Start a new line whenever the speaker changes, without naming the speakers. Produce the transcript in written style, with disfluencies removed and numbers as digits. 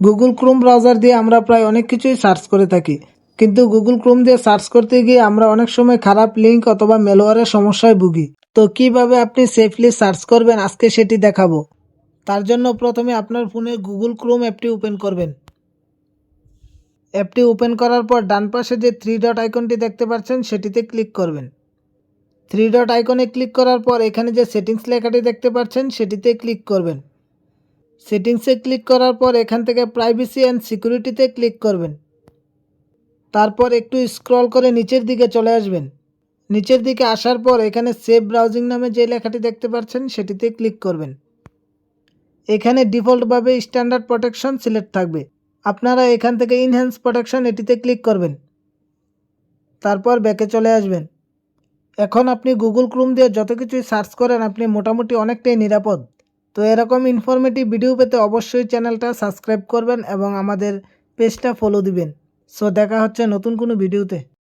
Google Chrome browser দিয়ে আমরা প্রায় অনেক কিছুই সার্চ করে থাকি, কিন্তু গুগল ক্রোম দিয়ে সার্চ করতে গিয়ে আমরা অনেক সময় খারাপ লিঙ্ক অথবা ম্যালওয়্যারের সমস্যায় ভুগি। তো কিভাবে আপনি সেফলি সার্চ করবেন আজকে সেটি দেখাবো। তার জন্য প্রথমে আপনার ফোনে গুগল ক্রোম অ্যাপটি ওপেন করবেন। অ্যাপটি ওপেন করার পর ডান পাশে যে 3 ডট আইকনটি দেখতে পাচ্ছেন সেটিতে ক্লিক করবেন। 3 ডট আইকনে ক্লিক করার পর এখানে যে সেটিংস লেখাটি দেখতে পাচ্ছেন সেটিতে ক্লিক করবেন। সেটিংসে ক্লিক করার পর এখান থেকে প্রাইভেসি অ্যান্ড সিকিউরিটিতে ক্লিক করবেন। তারপর একটু স্ক্রল করে নিচের দিকে চলে আসবেন। নিচের দিকে আসার পর এখানে সেভ ব্রাউজিং নামে যে লেখাটি দেখতে পাচ্ছেন সেটিতে ক্লিক করবেন। এখানে ডিফল্টভাবে স্ট্যান্ডার্ড প্রোটেকশন সিলেক্ট থাকবে, আপনারা এখান থেকে ইনহ্যান্স প্রোটেকশন এটিতে ক্লিক করবেন। তারপর ব্যাকে চলে আসবেন। এখন আপনি গুগল ক্রোম দিয়ে যত কিছুই সার্চ করেন আপনি মোটামুটি অনেকটাই নিরাপদ। তো এরকম ইনফরমেটিভ ভিডিও পেতে অবশ্যই চ্যানেলটা সাবস্ক্রাইব করবেন এবং আমাদের পেজটা ফলো দিবেন। সো দেখা হচ্ছে নতুন কোনো ভিডিওতে।